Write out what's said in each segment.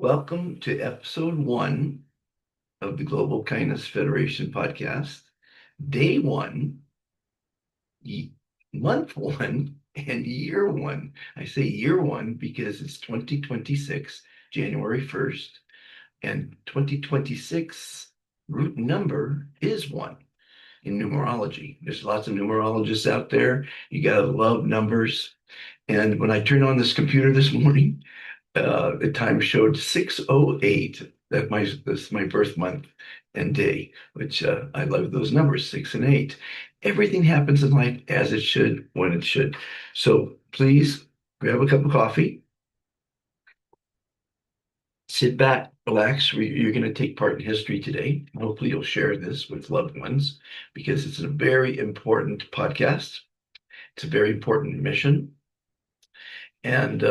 Welcome to episode 1 of the Global Kindness Federation podcast, day 1, ye- month 1, and year 1. I say year 1 because it's 2026, January 1st, and 2026 root number is 1 in numerology. There's lots of numerologists out there. You gotta love numbers. And when I turned on this computer this morning, the time showed 6:08. That's my birth month and day, which I love those numbers, 6 and 8. Everything happens in life as it should, when it should. So please grab a cup of coffee, sit back, relax. You're going to take part in history today. Hopefully, you'll share this with loved ones because it's a very important podcast. It's a very important mission. And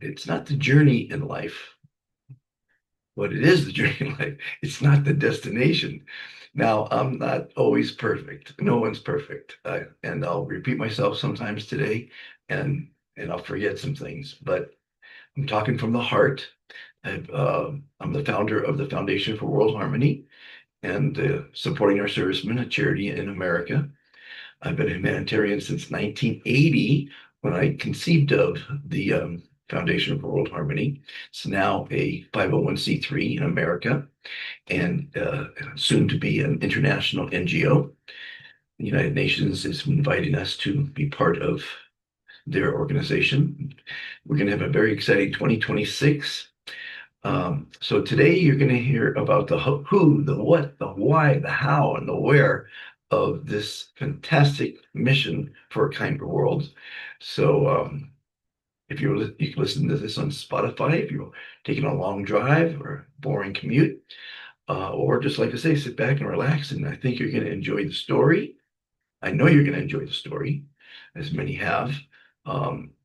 it's not the journey in life. What it is, the journey in life. It's not the destination. Now, I'm not always perfect. No one's perfect. And I'll repeat myself sometimes today and I'll forget some things, but I'm talking from the heart. I'm the founder of the Foundation for World Harmony and supporting our servicemen, a charity in America. I've been a humanitarian since 1980 when I conceived of the Foundation for World Harmony. It's now a 501c3 in America and soon to be an international NGO. The United Nations is inviting us to be part of their organization. We're going to have a very exciting 2026. So today you're going to hear about the who, the what, the why, the how, and the where of this fantastic mission for a kinder world. So if you can listen to this on Spotify, if you're taking a long drive or boring commute, or just like I say, sit back and relax. And I think you're going to enjoy the story. I know you're going to enjoy the story, as many have,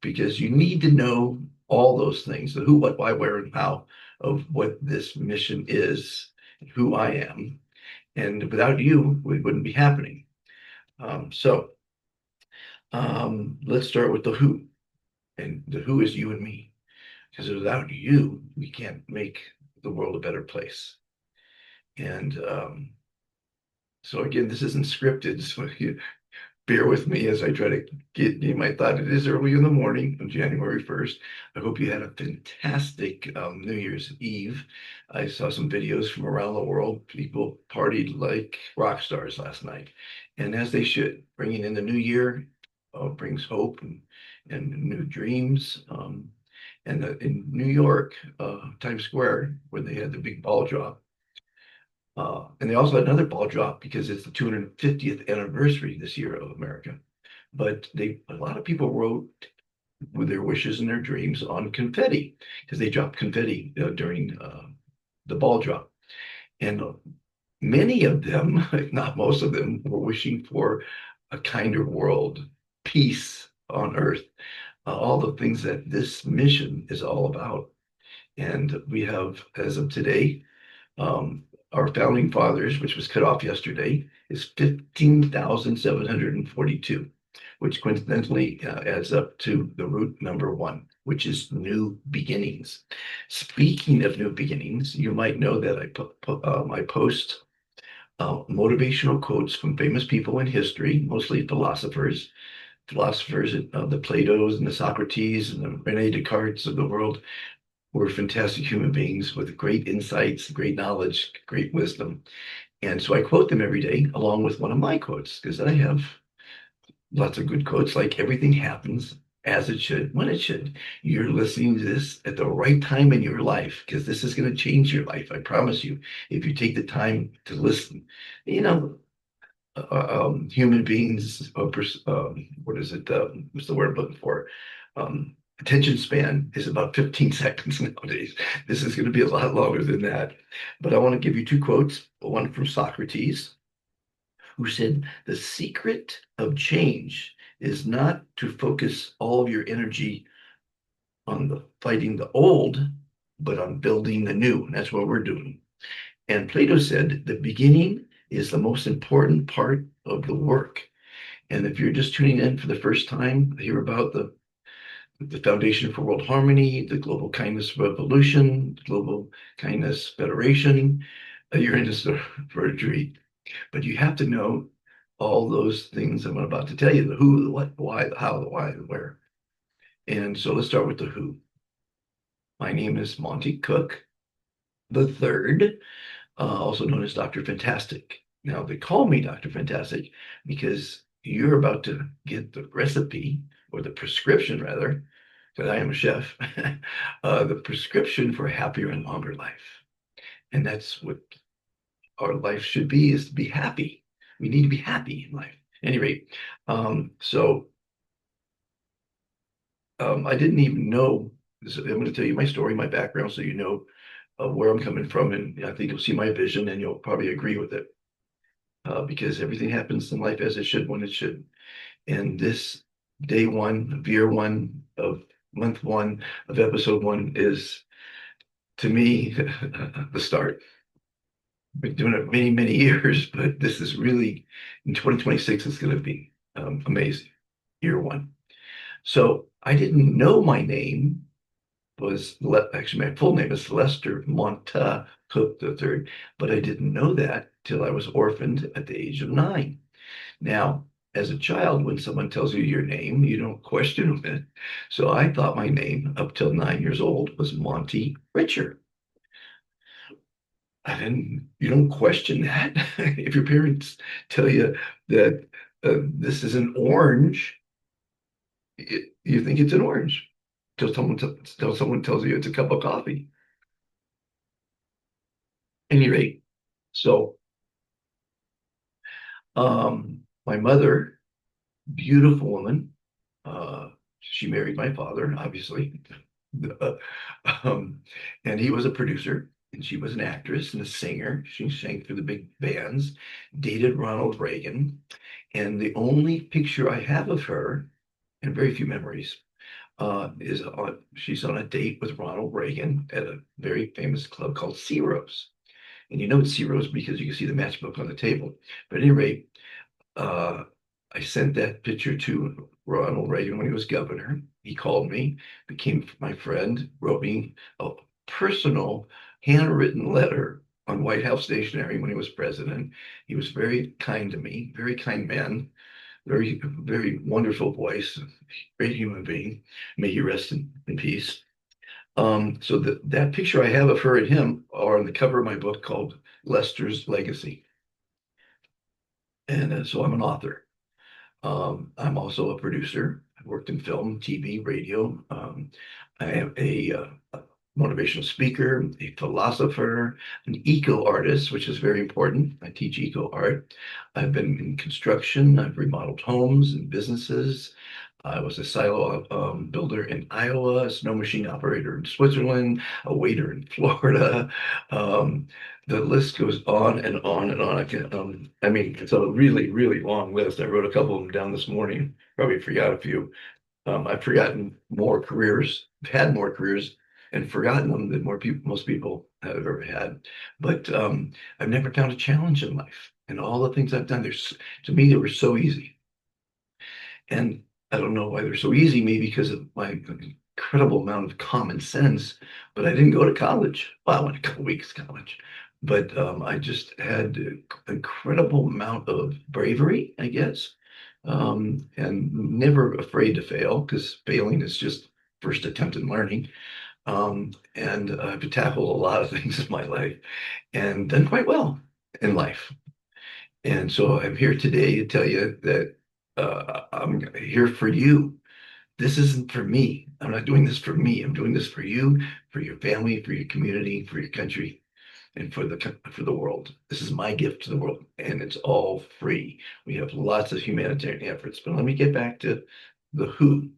because you need to know all those things, the who, what, why, where, and how of what this mission is, who I am. And without you, it wouldn't be happening. So let's start with the who. And the who is you and me. Because without you, we can't make the world a better place. And so again, this isn't scripted. So you bear with me as I try to get you my thought. It is early in the morning on January 1st. I hope you had a fantastic New Year's Eve. I saw some videos from around the world. People partied like rock stars last night. And as they should, bringing in the new year brings hope and new dreams. And in New York, Times Square, where they had the big ball drop, and they also had another ball drop because it's the 250th anniversary this year of America. But a lot of people wrote with their wishes and their dreams on confetti because they dropped confetti during the ball drop. And many of them, if not most of them, were wishing for a kinder world, peace on earth, all the things that this mission is all about. And we have, as of today, um, our founding fathers, which was cut off yesterday, is 15,742, which coincidentally adds up to the root number 1, which is new beginnings. Speaking of new beginnings, you might know that I post motivational quotes from famous people in history, mostly philosophers, the Plato's and the Socrates and the Rene Descartes of the world were fantastic human beings with great insights, great knowledge, great wisdom. And so I quote them every day along with one of my quotes because I have lots of good quotes like everything happens as it should, when it should. You're listening to this at the right time in your life because this is going to change your life. I promise you, if you take the time to listen. You know, human beings, what is it? What's the word I'm looking for? Attention span is about 15 seconds nowadays. This is going to be a lot longer than that. But I want to give you two quotes, one from Socrates, who said, "The secret of change is not to focus all of your energy on the fighting the old, but on building the new." And that's what we're doing. And Plato said, "The beginning is the most important part of the work." And if you're just tuning in for the first time, hear about the Foundation for World Harmony, the Global Kindness Revolution, Global Kindness Federation. You're in this for a treat. But you have to know all those things I'm about to tell you: the who, the what, the why, the how, the why, the where. And so let's start with the who. My name is Monty Cook the third, also known as Dr. Fantastic. Now they call me Dr. Fantastic because you're about to get the recipe, or the prescription rather, because I am a chef, the prescription for a happier and longer life. And that's what our life should be, is to be happy. We need to be happy in life. At any rate, so I didn't even know. So I'm going to tell you my story, my background, so you know where I'm coming from, and I think you'll see my vision, and you'll probably agree with it, because everything happens in life as it should when it should. And this day one of year one of month one of episode one is, to me, the start. Been doing it many, many years, but this is really, in 2026, it's going to be amazing. Year one. So I didn't know my name was actually, my full name is Lester Monta Cook III, but I didn't know that till I was orphaned at the age of 9. Now, as a child, when someone tells you your name, you don't question it. So I thought my name up till 9 years old was Monty Richard. You don't question that. If your parents tell you that this is an orange, you think it's an orange. Till someone tells you it's a cup of coffee. At any rate, so my mother, beautiful woman, she married my father, obviously. Uh, um, and he was a producer, and she was an actress and a singer. She sang for the big bands, dated Ronald Reagan. And the only picture I have of her, and very few memories, she's on a date with Ronald Reagan at a very famous club called Ciro's. And you know it's Ciro's because you can see the matchbook on the table. But at any rate, uh, I sent that picture to Ronald Reagan when he was governor. He called me, became my friend, wrote me a personal handwritten letter on White House stationery when he was president. He was very kind to me, very kind man, very, very wonderful voice, great human being. May he rest in peace. So that picture I have of her and him are on the cover of my book called Lester's Legacy. And so I'm an author. I'm also a producer. I've worked in film, TV, radio. I am a motivational speaker, a philosopher, an eco artist, which is very important. I teach eco art. I've been in construction. I've remodeled homes and businesses. I was a silo builder in Iowa, a snow machine operator in Switzerland, a waiter in Florida. Um, the list goes on and on and on. I mean, it's a really, really long list. I wrote a couple of them down this morning. Probably forgot a few. I've forgotten more careers, had more careers, and forgotten them than most people have ever had. But I've never found a challenge in life, and all the things I've done, to me, they were so easy. And I don't know why they're so easy, maybe because of my incredible amount of common sense, but I didn't go to college. Well, I went a couple weeks to college, but I just had an incredible amount of bravery, I guess, and never afraid to fail, because failing is just first attempt in learning. And I've tackled a lot of things in my life and done quite well in life. And so I'm here today to tell you that I'm here for you. This isn't for me. I'm not doing this for me. I'm doing this for you, for your family, for your community, for your country, and for the world. This is my gift to the world, and it's all free. We have lots of humanitarian efforts. But let me get back to the who.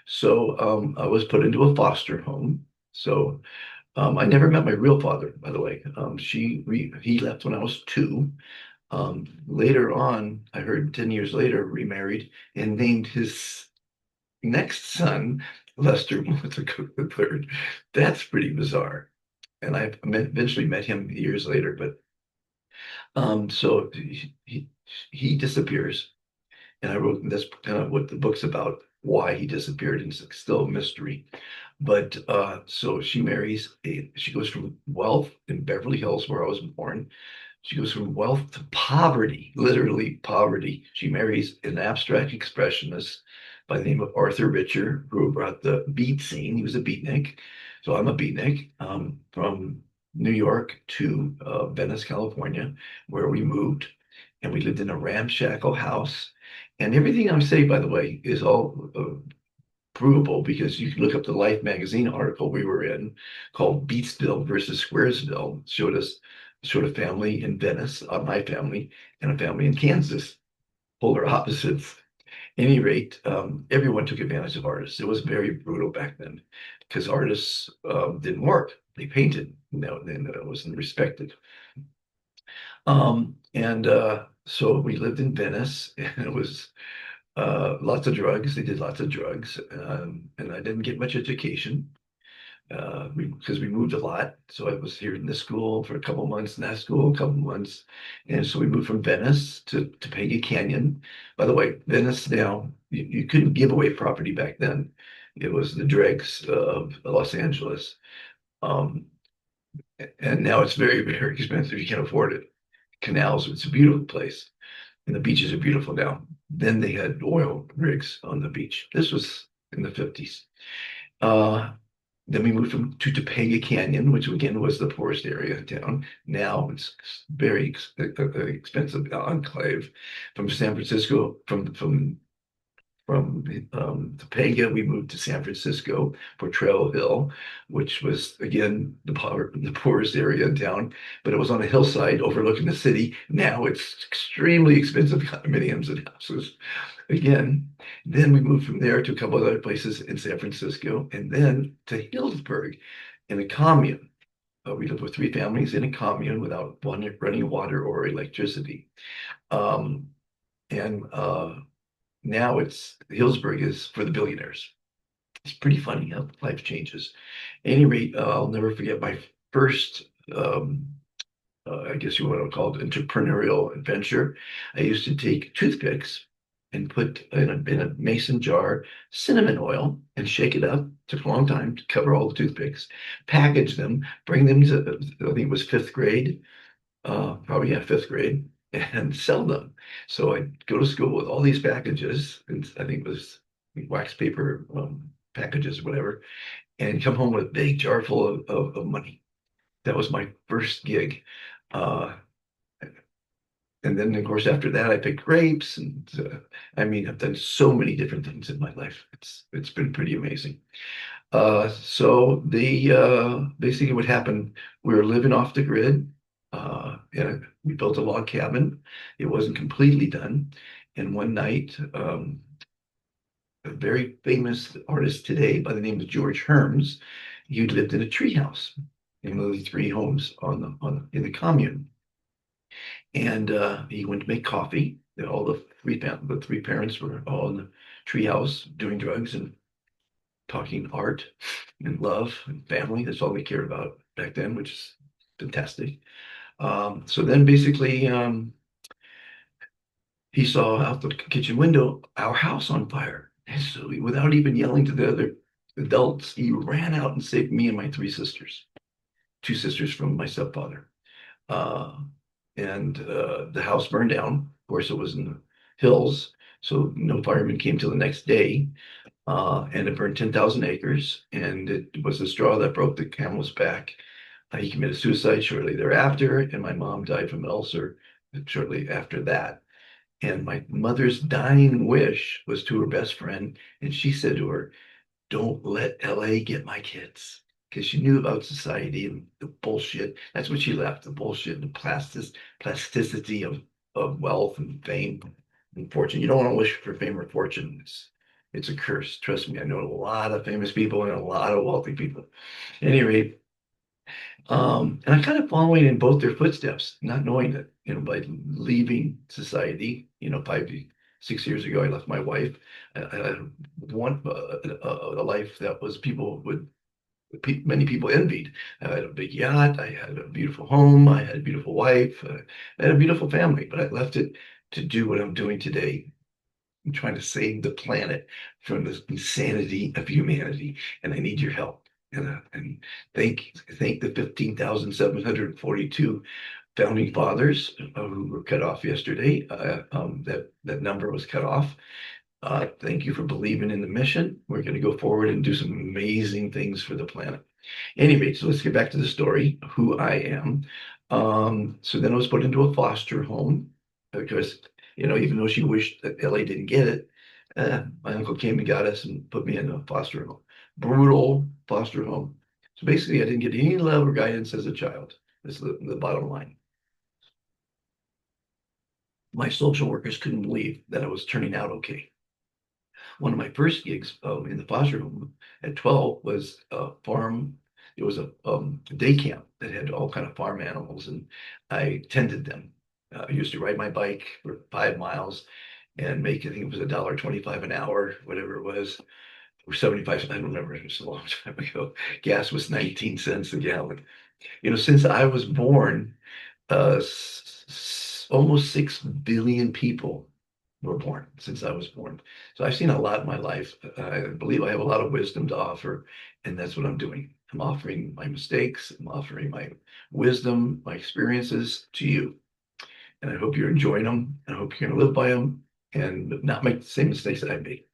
So I was put into a foster home. So I never met my real father, by the way. He left when I was 2. Later on, I heard 10 years later, remarried and named his next son Lester Cook III. That's pretty bizarre. And eventually met him years later, but so he disappears. And I wrote, that's kind of what the book's about. why he disappeared, and it's still a mystery. But so she goes from wealth in Beverly Hills, where I was born. She goes from wealth to poverty, literally poverty. She marries an abstract expressionist by the name of Arthur Richer, who brought the beat scene. He was a beatnik. So I'm a beatnik from New York to Venice, California, where we moved. And we lived in a ramshackle house. And everything I'm saying, by the way, is all provable because you can look up the Life magazine article we were in called Beatsville versus Squaresville. Showed a family in Venice, my family, and a family in Kansas, polar opposites. At any rate, everyone took advantage of artists. It was very brutal back then because artists didn't work. They painted. No, and it wasn't respected. And so we lived in Venice, and it was lots of drugs. They did lots of drugs, and I didn't get much education because we moved a lot. So I was here in this school for a couple months, in that school a couple months, and so we moved from Venice to Topanga Canyon. By the way, Venice now you couldn't give away property back then. It was the dregs of Los Angeles, um, and now it's very very expensive. You can't afford it. Canals, it's a beautiful place, and the beaches are beautiful now. Then they had oil rigs on the beach. This was in the 50s. Uh, then we moved to Topanga Canyon, which again was the poorest area of town. Now it's very expensive enclave. From San Francisco, from Topanga, we moved to San Francisco, Potrero Hill, which was again the poorest area in town, but it was on a hillside overlooking the city. Now it's extremely expensive condominiums and houses. Again, then we moved from there to a couple of other places in San Francisco, and then to Hillsburg in a commune. We lived with three families in a commune without running water or electricity. Um, and now it's Hillsburg is for the billionaires. It's pretty funny how life changes. At any rate, I'll never forget my first, I guess you want to call it entrepreneurial adventure. I used to take toothpicks and put in a mason jar cinnamon oil and shake it up. Took a long time to cover all the toothpicks, package them, bring them to, I think it was fifth grade, probably yeah, fifth grade, and sell them. So I'd go to school with all these packages, and I think it was wax paper packages, whatever, and come home with a big jar full of money. That was my first gig. Uh, and then, of course, after that, I picked grapes, and I mean, I've done so many different things in my life. It's been pretty amazing. So the basically what happened, we were living off the grid. And we built a log cabin. It wasn't completely done. And one night, a very famous artist today by the name of George Herms, he lived in a treehouse in one of the three homes in the commune. And he went to make coffee. All the three parents were all in the treehouse doing drugs and talking art and love and family. That's all we cared about back then, which is fantastic. So then basically, he saw out the kitchen window our house on fire. And so without even yelling to the other adults, he ran out and saved me and my three sisters, two sisters from my stepfather. Uh, and the house burned down. Of course, it was in the hills, so no firemen came till the next day. And it burned 10,000 acres, and it was the straw that broke the camel's back. He committed suicide shortly thereafter, and my mom died from an ulcer shortly after that. And my mother's dying wish was to her best friend, and she said to her, "Don't let LA get my kids." Because she knew about society and the bullshit. That's what she left, the bullshit, the plasticity of wealth and fame and fortune. You don't want to wish for fame or fortune. It's a curse. Trust me, I know a lot of famous people and a lot of wealthy people. At any rate, and I'm kind of following in both their footsteps, not knowing it, by leaving society, 5 to 6 years ago, I left my wife. I had a life that was many people envied. I had a big yacht. I had a beautiful home. I had a beautiful wife. I had a beautiful family, but I left it to do what I'm doing today. I'm trying to save the planet from the insanity of humanity, and I need your help. And thank the 15,742 founding fathers who were cut off yesterday. That number was cut off. Thank you for believing in the mission. We're going to go forward and do some amazing things for the planet. Anyway, so let's get back to the story, who I am. So then I was put into a foster home because, even though she wished that LA didn't get it, my uncle came and got us and put me in a foster home, brutal foster home. So basically, I didn't get any love or guidance as a child. That's the bottom line. My social workers couldn't believe that I was turning out okay. One of my first gigs in the foster home at 12 was a farm. It was a day camp that had all kind of farm animals, and I tended them. I used to ride my bike for 5 miles and make, I think it was $1.25 an hour, whatever it was, or 75 cents. I don't remember. It was a long time ago. Gas was 19 cents a gallon. Since I was born, almost 6 billion people were born since I was born. So I've seen a lot in my life. I believe I have a lot of wisdom to offer, and that's what I'm doing. I'm offering my mistakes, I'm offering my wisdom, my experiences to you. And I hope you're enjoying them. I hope you're going to live by them and not make the same mistakes that I made.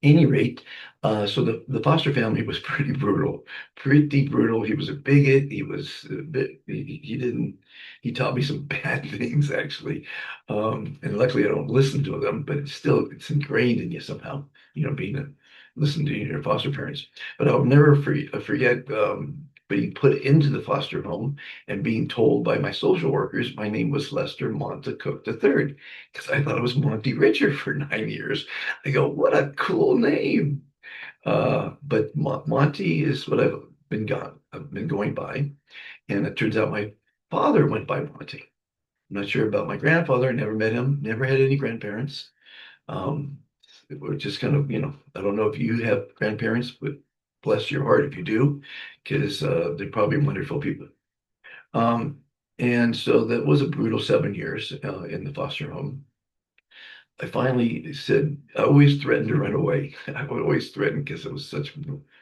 Any rate, so the foster family was pretty brutal, pretty brutal. He was a bigot. He was a bit, he didn't, he taught me some bad things actually. And luckily I don't listen to them, but it's ingrained in you somehow, being listen to your foster parents. But I'll never forget, being put into the foster home and being told by my social workers my name was Lester Monta Cook III, because I thought it was Monty Richard for 9 years. I go, what a cool name. But Monty is what I've been going by. And it turns out my father went by Monty. I'm not sure about my grandfather. I never met him, never had any grandparents. Um, we're just kind of, I don't know if you have grandparents, but bless your heart if you do, because they're probably wonderful people. Um, and so that was a brutal 7 years in the foster home. I finally said, I always threatened to run away. I would always threaten because it was such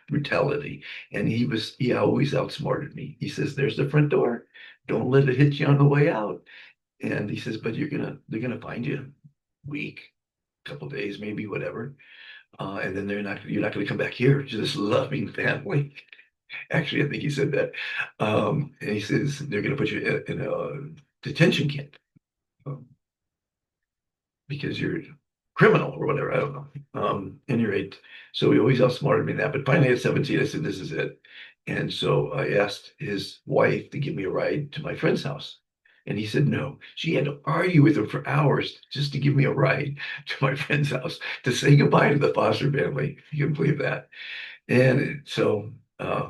brutality. And he always outsmarted me. He says, there's the front door. Don't let it hit you on the way out. And he says, but they're gonna find you week, couple days, maybe whatever. And then you're not gonna come back here to this loving family. Actually, I think he said that. And he says, they're gonna put you in a detention camp. Um, because you're a criminal or whatever. I don't know. Any rate, so he always outsmarted me in that. But finally at 17, I said, this is it. And so I asked his wife to give me a ride to my friend's house. And he said no. She had to argue with him for hours just to give me a ride to my friend's house to say goodbye to the foster family. If you can believe that. And so I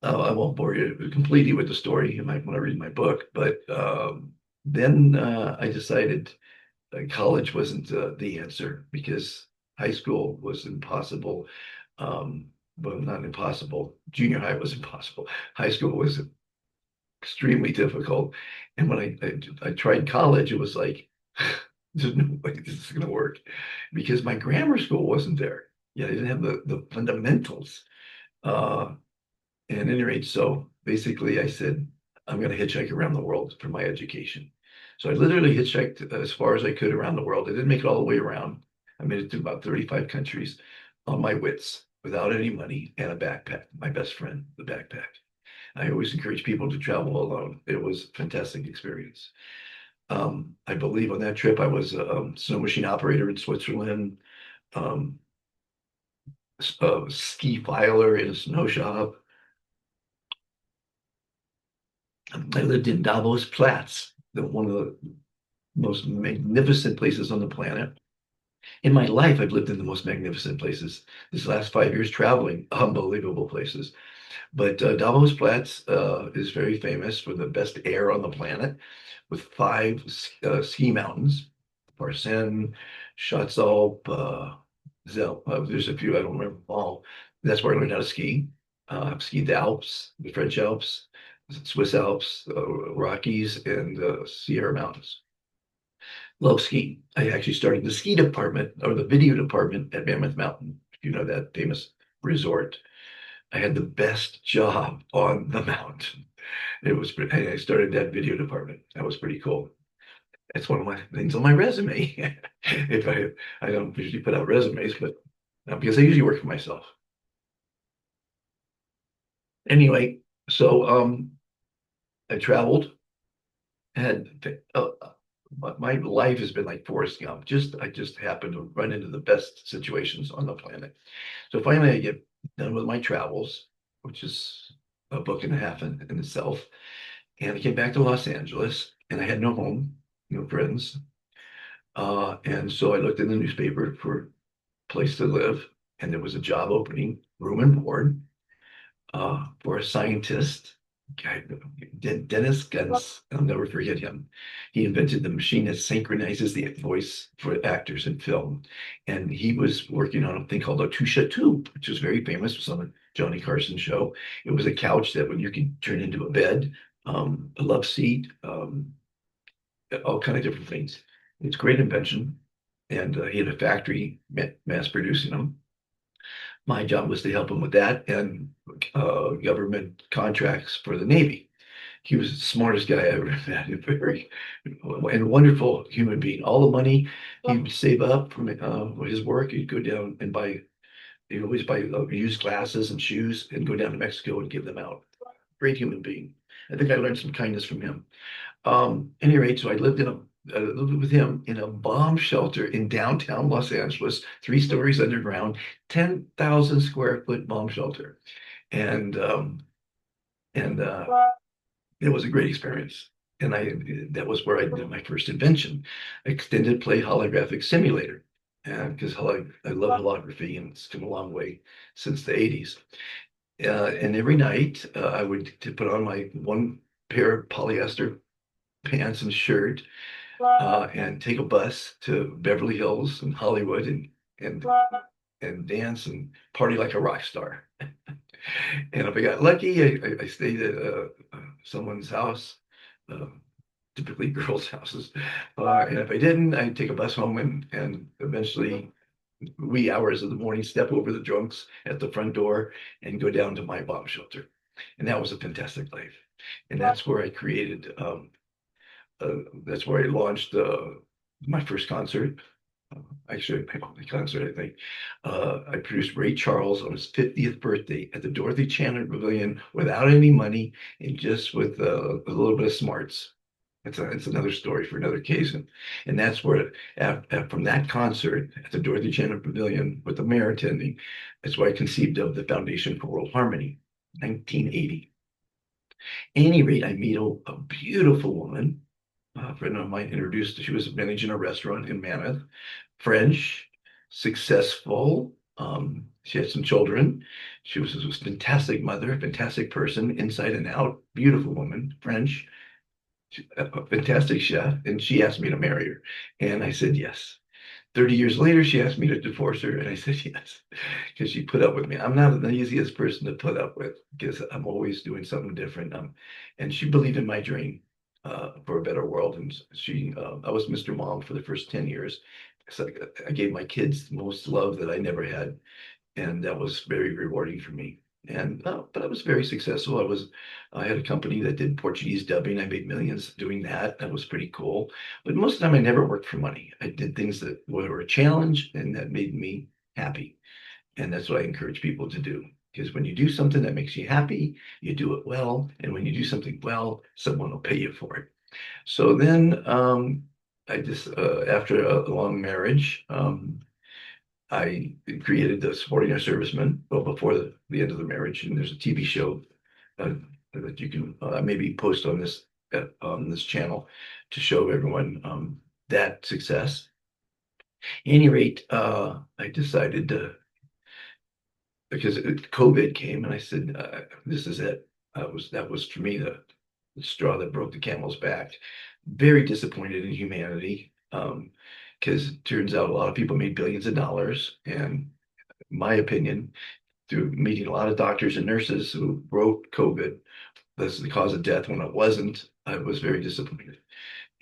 won't bore you completely with the story. You might want to read my book. But then I decided college wasn't the answer because high school was impossible. Well, not impossible. Junior high was impossible. High school was extremely difficult. And when I tried college, it was like, there's no way this is going to work because my grammar school wasn't there. Yeah, I didn't have the fundamentals. Uh, and at any rate, so basically I said, I'm going to hitchhike around the world for my education. So I literally hitchhiked as far as I could around the world. I didn't make it all the way around. I made it to about 35 countries on my wits without any money and a backpack. My best friend, the backpack. I always encourage people to travel alone. It was a fantastic experience. I believe on that trip, I was a snow machine operator in Switzerland, um, a ski filer in a snow shop. I lived in Davos Platz, one of the most magnificent places on the planet. In my life, I've lived in the most magnificent places. This last 5 years traveling, unbelievable places. But Davos Platz is very famous for the best air on the planet, with five ski mountains: Parsen, Schatzalp, Zell. There's a few I don't remember all. That's where I learned how to ski. I've skied the Alps, the French Alps, Swiss Alps, Rockies, and Sierra Mountains. Love skiing. I actually started the ski department or the video department at Mammoth Mountain. You know, that famous resort. I had the best job on the mountain. I started that video department. That was pretty cool. That's one of my things on my resume. If I don't usually put out resumes, but because I usually work for myself. Anyway, so I traveled, had my life has been like Forrest Gump. I just happened to run into the best situations on the planet. So finally, I get done with my travels, which is a book and a half in itself. And I came back to Los Angeles, and I had no home, no friends. And so I looked in the newspaper for a place to live, and there was a job opening, room and board, for a scientist, guy, Dennis Guns. I'll never forget him. He invented the machine that synchronizes the voice for actors in film. And he was working on a thing called a Tusha Tube, which is very famous. It was on the Johnny Carson show. It was a couch that when you could turn into a bed, a love seat, all kind of different things. It's a great invention. And he had a factory mass producing them. My job was to help him with that and government contracts for the Navy. He was the smartest guy I ever met, a very and wonderful human being. All the money he would save up from his work, he'd go down and buy, he'd always buy used glasses and shoes and go down to Mexico and give them out. Great human being. I think I learned some kindness from him. Any rate, so I lived with him in a bomb shelter in downtown Los Angeles, 3 stories underground, 10,000 square foot bomb shelter. And and it was a great experience. And that was where I did my first invention, extended play holographic simulator. And because I love holography and it's come a long way since the 80s. And every night I would put on my one pair of polyester pants and shirt and take a bus to Beverly Hills and Hollywood and and dance and party like a rock star. And if I got lucky, I stayed at someone's house, uh, typically girls' houses. And if I didn't, I'd take a bus home and eventually, wee hours of the morning, step over the drunks at the front door and go down to my bomb shelter. And that was a fantastic life. And that's where I launched my first concert. Actually, my only concert, I think. I produced Ray Charles on his 50th birthday at the Dorothy Chandler Pavilion without any money and just with a little bit of smarts. It's another story for another occasion. And that's where, from that concert at the Dorothy Chandler Pavilion with the mayor attending, that's why I conceived of the Foundation for World Harmony, 1980. At any rate, I meet a beautiful woman. A friend of mine introduced, she was managing a restaurant in Mammoth, French, successful. She had some children. She was a fantastic mother, fantastic person, inside and out, beautiful woman, French, a fantastic chef. And she asked me to marry her. And I said yes. 30 years later, she asked me to divorce her, and I said yes, because she put up with me. I'm not the easiest person to put up with because I'm always doing something different. And she believed in my dream for a better world. And I was Mr. Mom for the first 10 years. So I gave my kids the most love that I never had, and that was very rewarding for me. And but I was very successful. I had a company that did Portuguese dubbing. I made millions doing that. That was pretty cool. But most of the time, I never worked for money. I did things that were a challenge and that made me happy. And that's what I encourage people to do. Because when you do something that makes you happy, you do it well. And when you do something well, someone will pay you for it. So then I just, after a long marriage, I created the Supporting Our Servicemen well before the end of the marriage, and there's a TV show uh, that you can maybe post on this channel to show everyone that success. At any rate, I decided to because COVID came, and I said, "This is it." That was for me the straw that broke the camel's back. Very disappointed in humanity. Because it turns out a lot of people made billions of dollars, and my opinion, through meeting a lot of doctors and nurses who wrote COVID, that's the cause of death when it wasn't. I was very disappointed.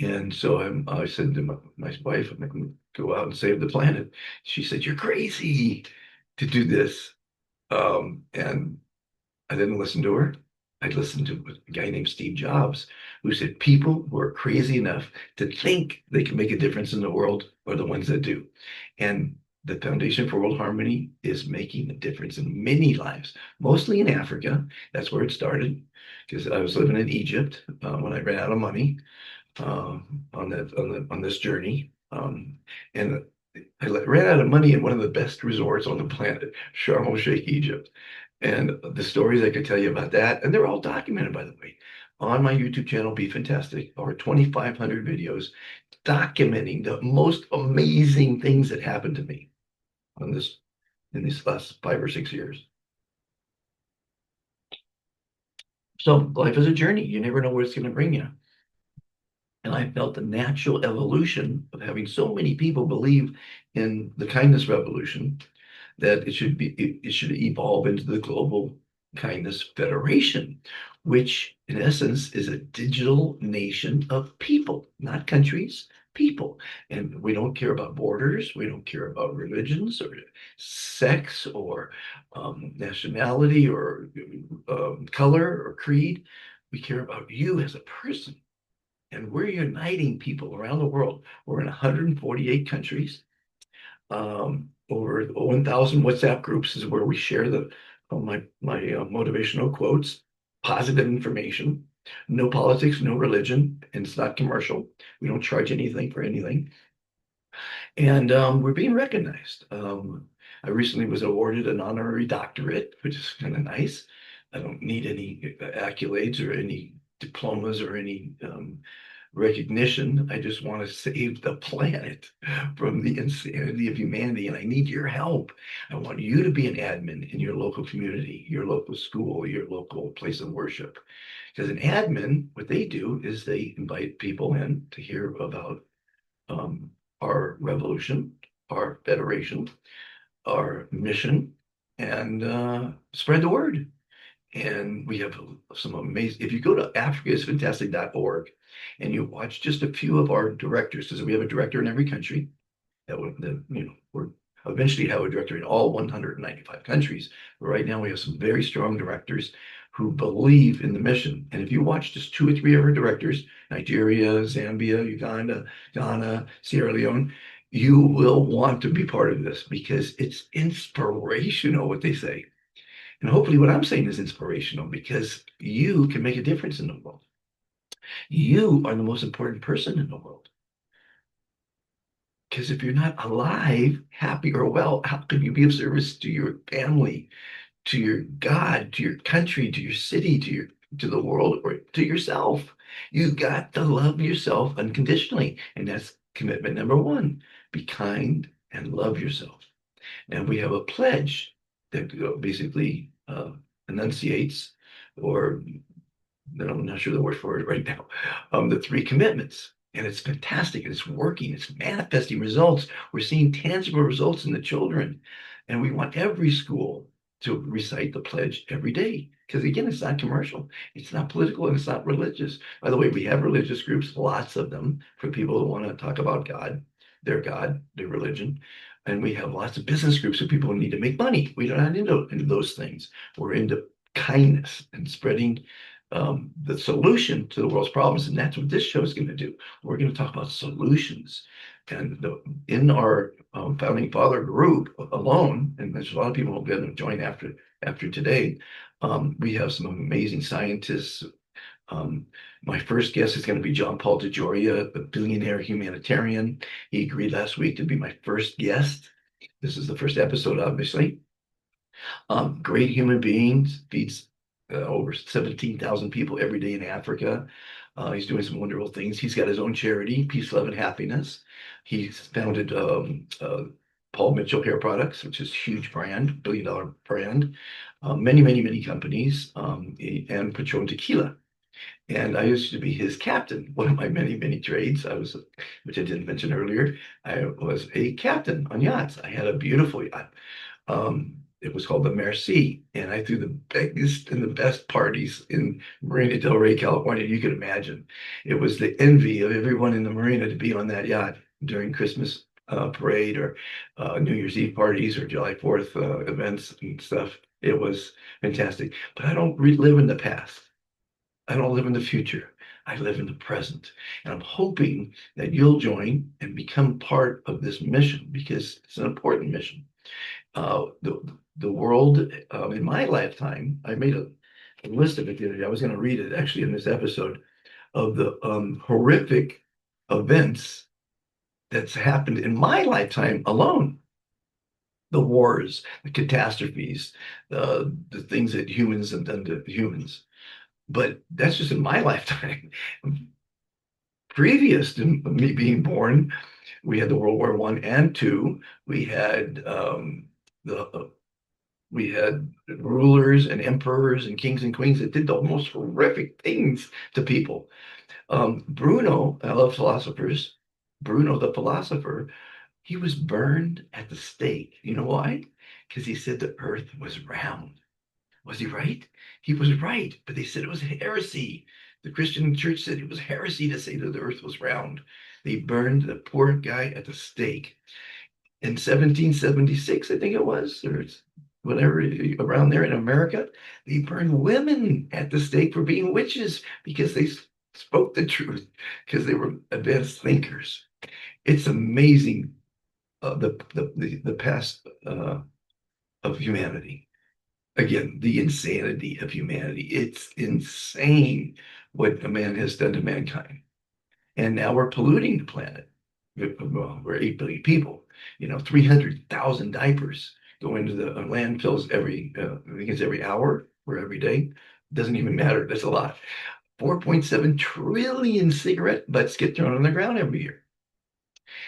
And so I said to my wife, I'm going to go out and save the planet. She said, "You're crazy to do this." And I didn't listen to her. I listened to a guy named Steve Jobs, who said people who are crazy enough to think they can make a difference in the world are the ones that do. And the Foundation for World Harmony is making a difference in many lives, mostly in Africa. That's where it started, because I was living in Egypt when I ran out of money on this journey. And ran out of money in one of the best resorts on the planet, Sharm el-Sheikh, Egypt. And the stories I could tell you about that, and they're all documented, by the way, on my YouTube channel, Be Fantastic, over 2,500 videos documenting the most amazing things that happened to me on this in these last 5 or 6 years. So life is a journey. You never know where it's going to bring you. And I felt the natural evolution of having so many people believe in the kindness revolution that it should evolve into the Global Kindness Federation, which in essence is a digital nation of people, not countries, people. And we don't care about borders, we don't care about religions or sex or nationality or color or creed. We care about you as a person. And we're uniting people around the world. We're in 148 countries. Over 1,000 WhatsApp groups is where we share my motivational quotes, positive information, no politics, no religion, and it's not commercial. We don't charge anything for anything, and we're being recognized. I recently was awarded an honorary doctorate, which is kind of nice. I don't need any accolades or any diplomas or any recognition. I just want to save the planet from the insanity of humanity, and I need your help. I want you to be an admin in your local community, your local school, your local place of worship. Because an admin, what they do is they invite people in to hear about um, our revolution, our federation, our mission, and spread the word. And we have some amazing, if you go to africaisfantastic.org and you watch just a few of our directors, because we have a director in every country, we're eventually have a director in all 195 countries. But right now we have some very strong directors who believe in the mission. And if you watch just 2 or 3 of our directors, Nigeria, Zambia, Uganda, Ghana, Sierra Leone, you will want to be part of this because it's inspirational what they say. And hopefully, what I'm saying is inspirational because you can make a difference in the world. You are the most important person in the world. Because if you're not alive, happy, or well, how can you be of service to your family, to your God, to your country, to your city, to the world, or to yourself? You got to love yourself unconditionally. And that's commitment number one. Be kind and love yourself. And we have a pledge that basically enunciates, or I'm not sure the word for it right now, the 3 commitments. And it's fantastic. It's working. It's manifesting results. We're seeing tangible results in the children. And we want every school to recite the pledge every day. Because again, it's not commercial, it's not political, and it's not religious. By the way, we have religious groups, lots of them, for people who want to talk about God, their religion. And we have lots of business groups for people who need to make money. We're not into those things. We're into kindness and spreading the solution to the world's problems. And that's what this show is going to do. We're going to talk about solutions. And in our founding father group alone, and there's a lot of people who will going to join after today, we have some amazing scientists. Um, my first guest is going to be John Paul DeJoria, a billionaire humanitarian. He agreed last week to be my first guest. This is the first episode, obviously. Great human beings, feeds over 17,000 people every day in Africa. He's doing some wonderful things. He's got his own charity, Peace, Love, and Happiness. He's founded Paul Mitchell Hair Products, which is a huge brand, billion-dollar brand, many, many, many companies, and Patron Tequila. And I used to be his captain. One of my many, many trades, which I didn't mention earlier, I was a captain on yachts. I had a beautiful yacht. It was called the Merci, and I threw the biggest and the best parties in Marina del Rey, California, you could imagine. It was the envy of everyone in the marina to be on that yacht during Christmas parade or New Year's Eve parties or July 4th events and stuff. It was fantastic. But I don't live in the past. I don't live in the future. I live in the present. And I'm hoping that you'll join and become part of this mission because it's an important mission. The world in my lifetime, I made a list of it the other day. I was going to read it actually in this episode of the horrific events that's happened in my lifetime alone. The wars, the catastrophes, the things that humans have done to humans. But that's just in my lifetime. Previous to me being born, we had the World War One and Two. We had the we had rulers and emperors and kings and queens that did the most horrific things to people. Bruno, I love philosophers. Bruno, the philosopher, he was burned at the stake. You know why? Because he said the earth was round. Was he right? He was right, but they said it was heresy. The Christian church said it was heresy to say that the earth was round. They burned the poor guy at the stake. In 1776, I think it was, or whatever, around there in America, they burned women at the stake for being witches because they spoke the truth, because they were advanced thinkers. It's amazing the past of humanity. Again, the insanity of humanity. It's insane what a man has done to mankind. And now we're polluting the planet. Well, we're 8 billion people. 300,000 diapers go into the landfills I think it's every hour or every day. Doesn't even matter. That's a lot. 4.7 trillion cigarette butts get thrown on the ground every year.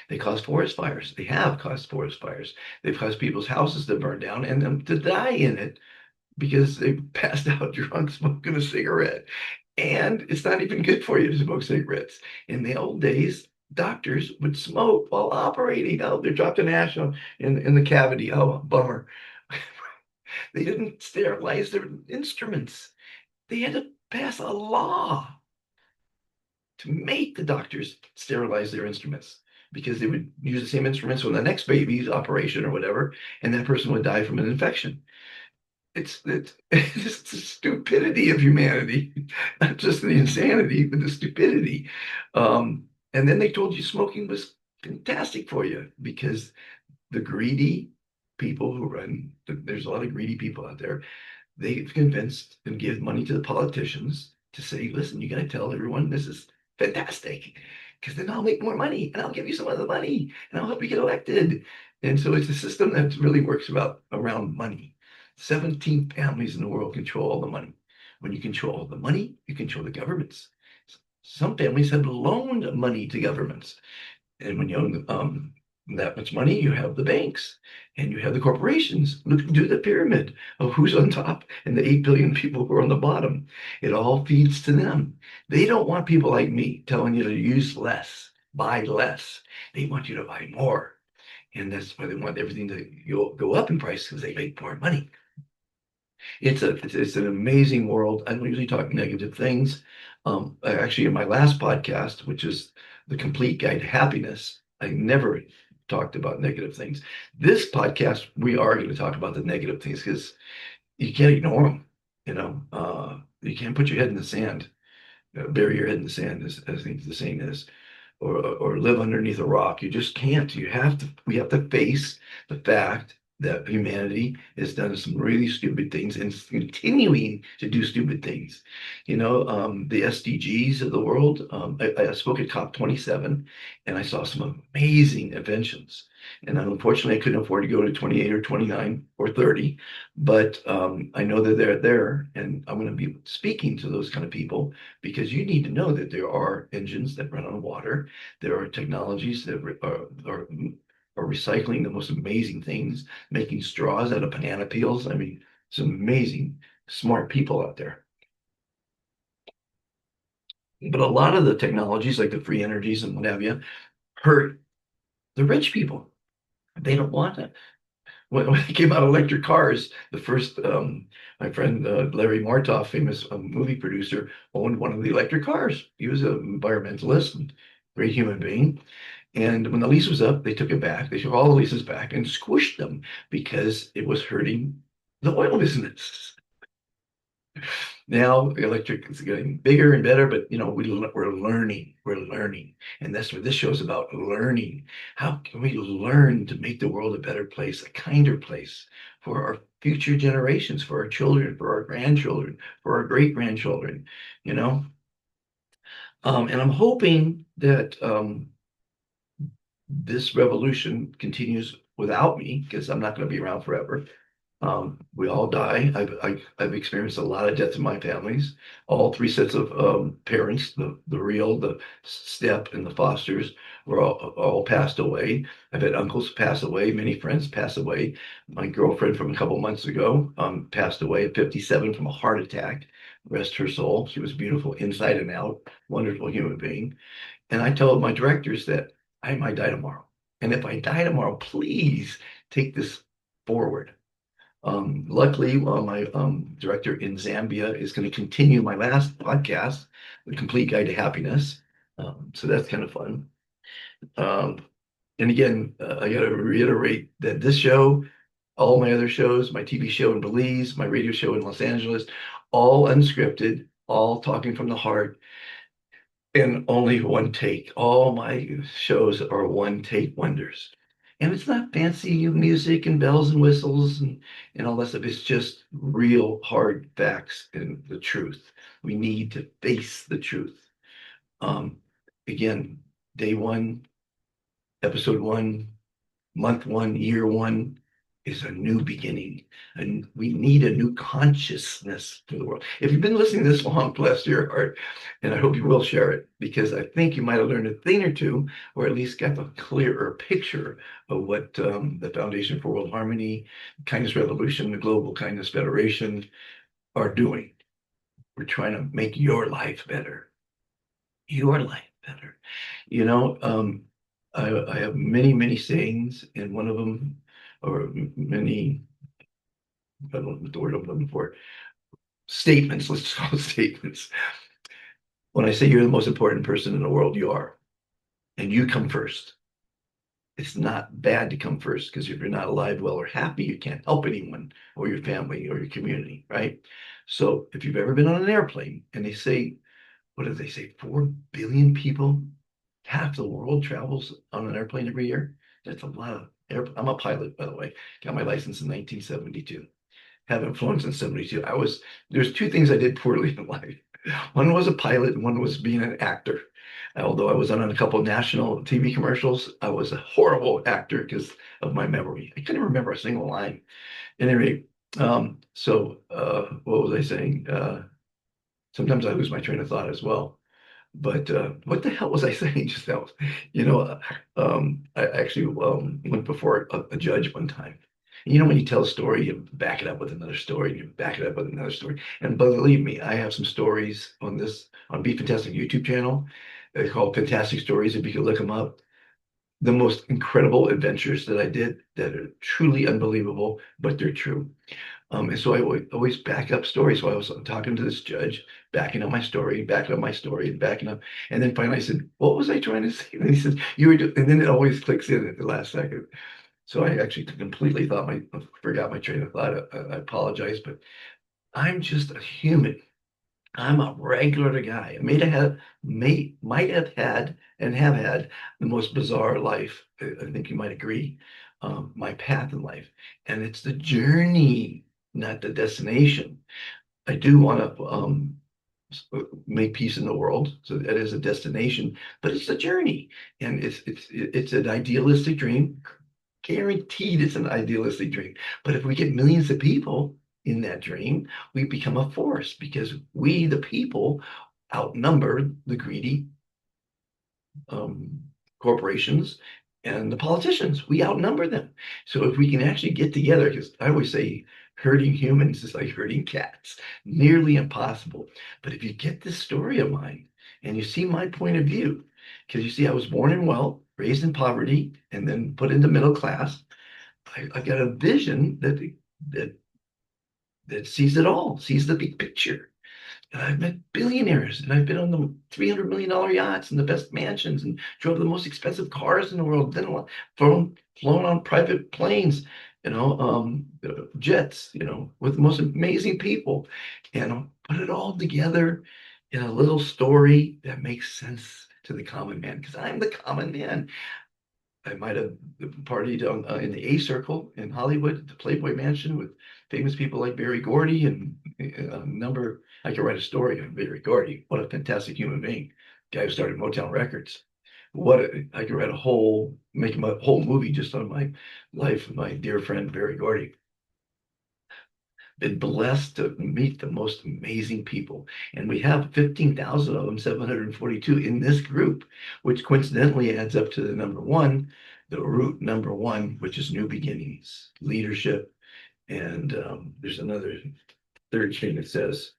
They cause forest fires. They have caused forest fires. They've caused people's houses to burn down and them to die in it because they passed out drunk smoking a cigarette. And it's not even good for you to smoke cigarettes. In the old days, doctors would smoke while operating. Oh, they dropped an ash in the cavity. Oh, bummer. They didn't sterilize their instruments. They had to pass a law to make the doctors sterilize their instruments because they would use the same instruments on the next baby's operation or whatever, and that person would die from an infection. It's the stupidity of humanity, not just the insanity, but the stupidity. And then they told you smoking was fantastic for you because the greedy people who there's a lot of greedy people out there. They've convinced and give money to the politicians to say, listen, you got to tell everyone this is fantastic because then I'll make more money and I'll give you some of the money and I'll help you get elected. And so it's a system that really works around money. 17 families in the world control all the money. When you control all the money, you control the governments. Some families have loaned money to governments. And when you own that much money, you have the banks and you have the corporations. Look, do the pyramid of who's on top and the 8 billion people who are on the bottom. It all feeds to them. They don't want people like me telling you to use less, buy less. They want you to buy more. And that's why they want everything to go up in price because they make more money. It's an amazing world. I don't usually talk negative things. Actually, in my last podcast, which is the complete guide to happiness, I never talked about negative things. This podcast, we are going to talk about the negative things because you can't ignore them. You can't put your head in the sand, bury your head in the sand, as I think the saying is, or live underneath a rock. You just can't. We have to face the fact that humanity has done some really stupid things and is continuing to do stupid things. The SDGs of the world. I spoke at COP27 and I saw some amazing inventions. And unfortunately, I couldn't afford to go to 28 or 29 or 30, but I know that they're there. And I'm going to be speaking to those kind of people because you need to know that there are engines that run on water. There are technologies that are recycling the most amazing things, making straws out of banana peels. I mean, some amazing, smart people out there. But a lot of the technologies, like the free energies and what have you, hurt the rich people. They don't want it. when they came out electric cars, the first my friend Larry Martoff, famous movie producer, owned one of the electric cars. He was an environmentalist and great human being. And when the lease was up, they took it back. They took all the leases back and squished them because it was hurting the oil business. Now the electric is getting bigger and better, but we're learning, and that's what this show is about: learning. How can we learn to make the world a better place, a kinder place for our future generations, for our children, for our grandchildren, for our great grandchildren? You know, and I'm hoping that this revolution continues without me because I'm not going to be around forever. We all die. I've experienced a lot of death in my families. All three sets of parents, the real, the step, and the fosters, were all passed away. I've had uncles pass away, many friends pass away. My girlfriend from a couple months ago passed away at 57 from a heart attack. Rest her soul. She was beautiful inside and out, wonderful human being. And I told my directors that I might die tomorrow. And if I die tomorrow, please take this forward. Luckily, my director in Zambia is going to continue my last podcast, The Complete Guide to Happiness. So that's kind of fun. Um, and again, I got to reiterate that this show, all my other shows, my TV show in Belize, my radio show in Los Angeles, all unscripted, all talking from the heart, and only one take. All my shows are one take wonders. And it's not fancy music and bells and whistles and all that stuff. It's just real hard facts and the truth. We need to face the truth. Um, Again, day one, episode one, month one, year one is a new beginning. And we need a new consciousness for the world. If you've been listening this long, bless your heart, and I hope you will share it because I think you might have learned a thing or two, or at least got a clearer picture of what the Foundation for World Harmony, Kindness Revolution, the Global Kindness Federation are doing. We're trying to make your life better. You know, I have many, many sayings, and one of them, or many, I don't know what the word I'm looking for, statements, let's just call it statements. When I say you're the most important person in the world, you are, and you come first. It's not bad to come first because if you're not alive, well, or happy, you can't help anyone or your family or your community, right? So if you've ever been on an airplane and they say, what did they say, 4 billion people, half the world travels on an airplane every year? That's a lot of I'm a pilot, by the way. Got my license in 1972. Haven't flown since 72. There's two things I did poorly in life. One was a pilot, and one was being an actor. Although I was on a couple of national TV commercials, I was a horrible actor because of my memory. I couldn't remember a single line. Anyway, what was I saying? Sometimes I lose my train of thought as well. But what the hell was I saying just now? I actually went before a judge one time. And when you tell a story, you back it up with another story, and you back it up with another story. And believe me, I have some stories on Be Fantastic YouTube channel. They're called Fantastic Stories. If you could look them up, the most incredible adventures that I did that are truly unbelievable, but they're true. And so I always back up stories. So I was talking to this judge, backing up my story, backing up my story, and backing up. And then finally I said, what was I trying to say? And he says, and then it always clicks in at the last second. So I actually completely forgot my train of thought. I apologize, but I'm just a human. I'm a regular guy. Might have had and have had the most bizarre life. I think you might agree. My path in life, and it's the journey, not the destination. I do want to make peace in the world, so that is a destination, but it's a journey, and it's an idealistic dream. Guaranteed, it's an idealistic dream. But if we get millions of people in that dream, we become a force because we, the people, outnumber the greedy um, corporations and the politicians. We outnumber them. So if we can actually get together, because I always say herding humans is like herding cats, nearly impossible. But if you get this story of mine and you see my point of view, because you see, I was born in wealth, raised in poverty, and then put into middle class. I got a vision that that sees it all, sees the big picture. And I've met billionaires, and I've been on the $300 million yachts and the best mansions, and drove the most expensive cars in the world. Then flown on private planes, jets, with the most amazing people, and put it all together in a little story that makes sense to the common man. Because I'm the common man. I might have partied in the A Circle in Hollywood, the Playboy Mansion with famous people like Barry Gordy and a number. I could write a story on Barry Gordy. What a fantastic human being. Guy who started Motown Records. I could write make him a whole movie just on my life, my dear friend Barry Gordy. Been blessed to meet the most amazing people. And we have 15,000 of them, 742 in this group, which coincidentally adds up to the number one, the root number one, which is new beginnings, leadership. And there's another third thing that says,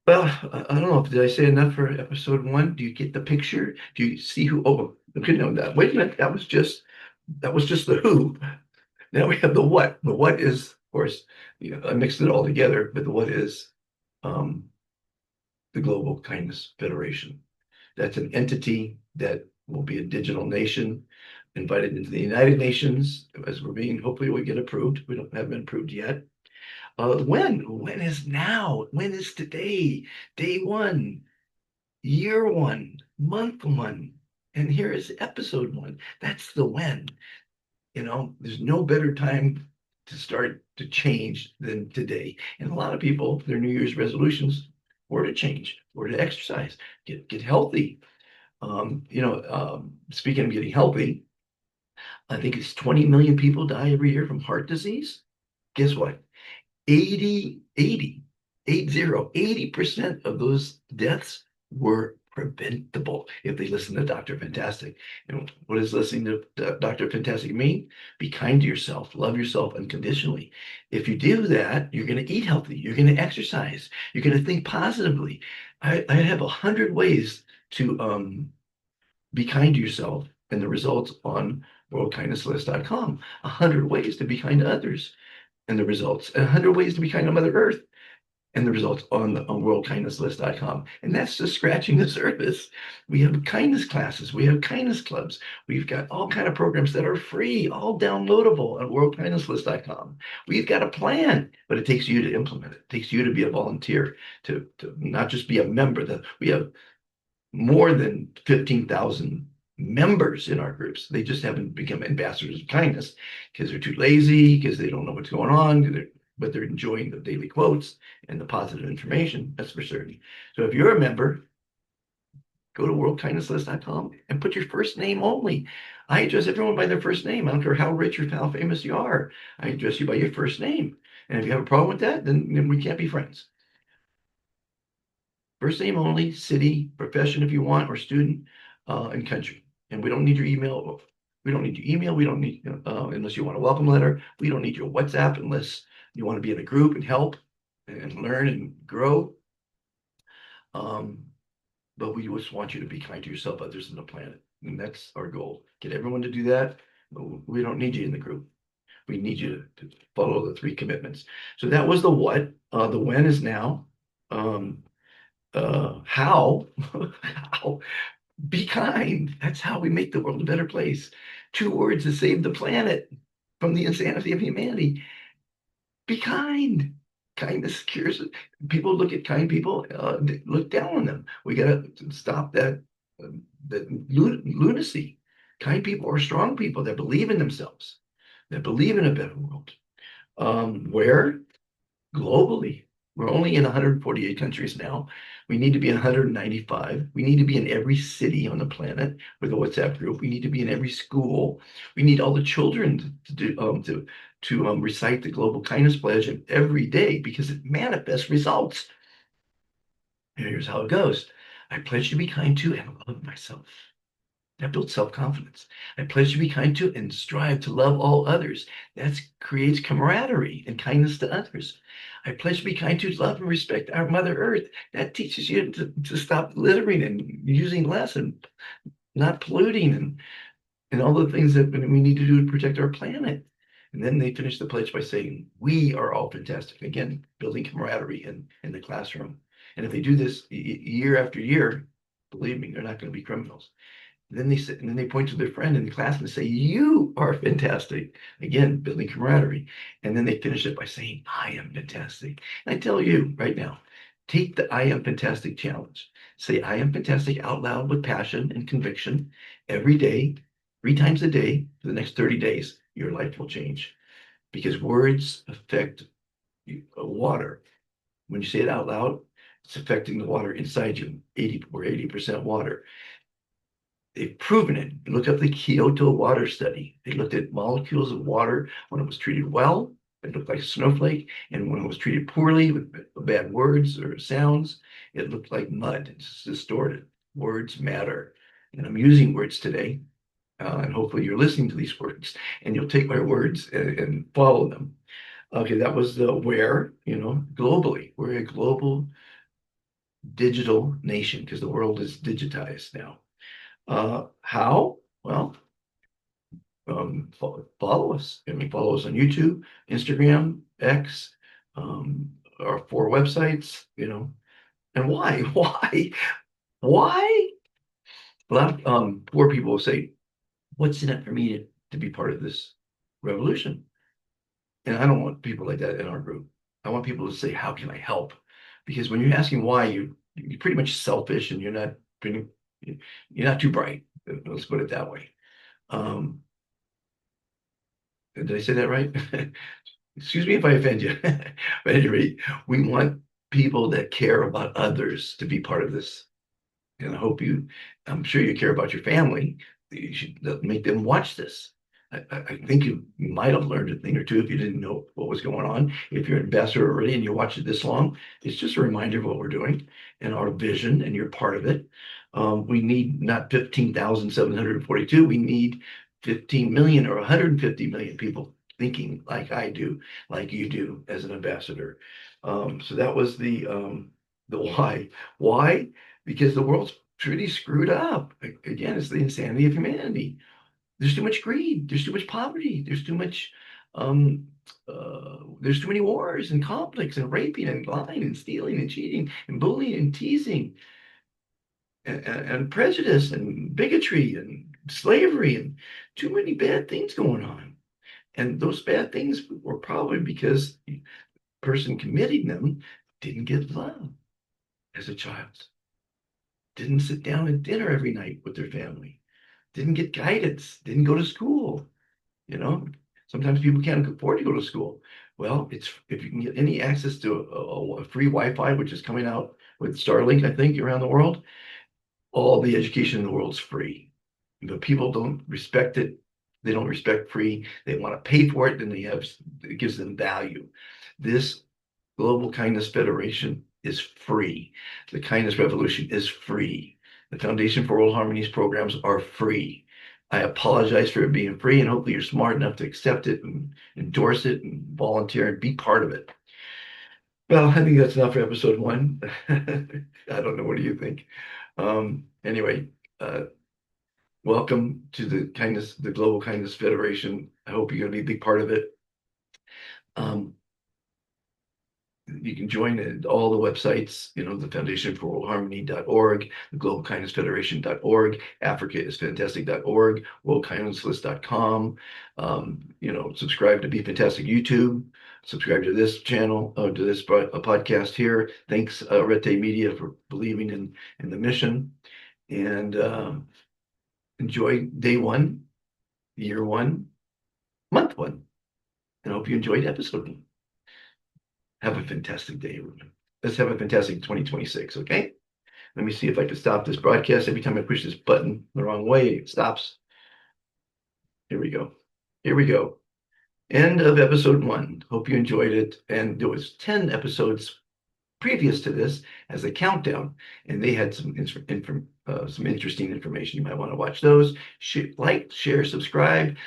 well, I don't know. Did I say enough for episode one? Do you get the picture? Do you see who? Oh, okay, no, that. Wait a minute. That was just the who. Now we have the what. The what is, of course, I mixed it all together, but the what is um, the Global Kindness Federation. That's an entity that will be a digital nation invited into the United Nations as hopefully we get approved. We don't have been approved yet. When? When is now? When is today? Day one, year one, month one. And here is episode one. That's the when. There's no better time to start to change than today. And a lot of people, their New Year's resolutions were to change, were to exercise, get healthy. Speaking of getting healthy, I think it's 20 million people die every year from heart disease. Guess what? 80% of those deaths were preventable if they listen to Dr. Fantastic. And what does listening to Dr. Fantastic mean? Be kind to yourself, love yourself unconditionally. If you do that, you're going to eat healthy, you're going to exercise, you're going to think positively. I have 100 ways to be kind to yourself, and the results on worldkindnesslist.com. 100 ways to be kind to others, and the results, and 100 ways to be kind to Mother Earth, and the results on worldkindnesslist.com. And that's just scratching the surface. We have kindness classes, we have kindness clubs, we've got all kind of programs that are free, all downloadable on worldkindnesslist.com. We've got a plan, but it takes you to implement it. It takes you to be a volunteer, to not just be a member. That we have more than 15,000 members in our groups. They just haven't become ambassadors of kindness because they're too lazy, because they don't know what's going on, but they're enjoying the daily quotes and the positive information. That's for certain. So if you're a member, go to worldkindnesslist.com and put your first name only. I address everyone by their first name. I don't care how rich or how famous you are. I address you by your first name. And if you have a problem with that, then we can't be friends. First name only, city, profession if you want, or student, and country. And we don't need your email. We don't need your email. We don't need, unless you want a welcome letter. We don't need your WhatsApp unless you want to be in a group and help and learn and grow. But we just want you to be kind to yourself, others, and the planet. And that's our goal. Get everyone to do that. We don't need you in the group. We need you to follow the three commitments. So that was the what. The when is now. How? How? Be kind. That's how we make the world a better place. 2 words to save the planet from the insanity of humanity. Be kind. Kindness cures it. People look at kind people, look down on them. We got to stop that lunacy. Kind people are strong people that believe in themselves, that believe in a better world. Where? Globally. We're only in 148 countries now. We need to be in 195. We need to be in every city on the planet with a WhatsApp group. We need to be in every school. We need all the children to do to recite the Global Kindness Pledge every day because it manifests results. And here's how it goes. I pledge to be kind to and love myself. That builds self-confidence. I pledge to be kind to and strive to love all others. That creates camaraderie and kindness to others. I pledge to be kind to, love, and respect our Mother Earth. That teaches you to stop littering and using less and not polluting and all the things that we need to do to protect our planet. And then they finish the pledge by saying, we are all fantastic. Again, building camaraderie in the classroom. And if they do this year after year, believe me, they're not going to be criminals. Then they sit and then they point to their friend in the class and say, you are fantastic. Again, building camaraderie. And then they finish it by saying, I am fantastic. And I tell you right now, take the I am fantastic challenge. Say, I am fantastic out loud with passion and conviction every day, 3 times a day for the next 30 days. Your life will change because words affect water. When you say it out loud, it's affecting the water inside you. 80% water. They've proven it. Look up the Kyoto water study. They looked at molecules of water when it was treated well, it looked like a snowflake, and when it was treated poorly with bad words or sounds, it looked like mud. It's distorted. Words matter. And I'm using words today, and hopefully you're listening to these words, and you'll take my words and follow them. Okay, that was the where, globally. We're a global digital nation because the world is digitized now. How? Well, follow us. I mean, follow us on YouTube, Instagram, X, our 4 websites, And why? Why? Why? A lot of poor people will say, what's in it for me to be part of this revolution? And I don't want people like that in our group. I want people to say, how can I help? Because when you're asking why, you're pretty much selfish and you're not too bright. Let's put it that way. Um, Did I say that right? Excuse me if I offend you. But at any rate, we want people that care about others to be part of this. And I'm sure you care about your family. You should make them watch this. I think you might have learned a thing or two if you didn't know what was going on. If you're an ambassador already and you watched it this long, it's just a reminder of what we're doing and our vision, and you're part of it. We need not 15,742. We need 15 million or 150 million people thinking like I do, like you do as an ambassador. So that was the why. Why? Because the world's pretty screwed up. Again, it's the insanity of humanity. There's too much greed. There's too much poverty. There's too many wars and conflicts and raping and lying and stealing and cheating and bullying and teasing and prejudice and bigotry and slavery and too many bad things going on. And those bad things were probably because the person committing them didn't get love as a child, didn't sit down at dinner every night with their family, didn't get guidance, didn't go to school. You know, sometimes people can't afford to go to school. Well, it's if you can get any access to a free Wi-Fi, which is coming out with Starlink, I think, around the world, all the education in the world is free. But people don't respect it. They don't respect free. They want to pay for it, then it gives them value. This Global Kindness Federation is free. The Kindness Revolution is free. The Foundation for World Harmony's programs are free. I apologize for it being free, and hopefully you're smart enough to accept it and endorse it and volunteer and be part of it. Well, I think that's enough for episode 1. I don't know. What do you think? Anyway, welcome to the Global Kindness Federation. I hope you're going to be a big part of it. You can join all the websites, the Foundation for World Harmony.org, the Global Kindness Federation.org, Africa is Fantastic.org, worldkindnesslist.com. Subscribe to Be Fantastic YouTube, subscribe to this channel, to this podcast here. Thanks, Rete Media, for believing in the mission. And enjoy day 1, year 1, month 1. And I hope you enjoyed episode 1. Have a fantastic day, everyone. Let's have a fantastic 2026, okay? Let me see if I can stop this broadcast. Every time I push this button the wrong way, it stops. Here we go. Here we go. End of episode 1. Hope you enjoyed it. And there was 10 episodes previous to this as a countdown, and they had some interesting information. You might want to watch those. Like, share, subscribe.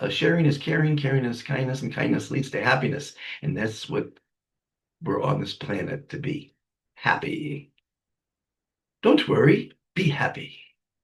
Sharing is caring, caring is kindness, and kindness leads to happiness. And that's what we're on this planet to be. Happy. Don't worry, be happy.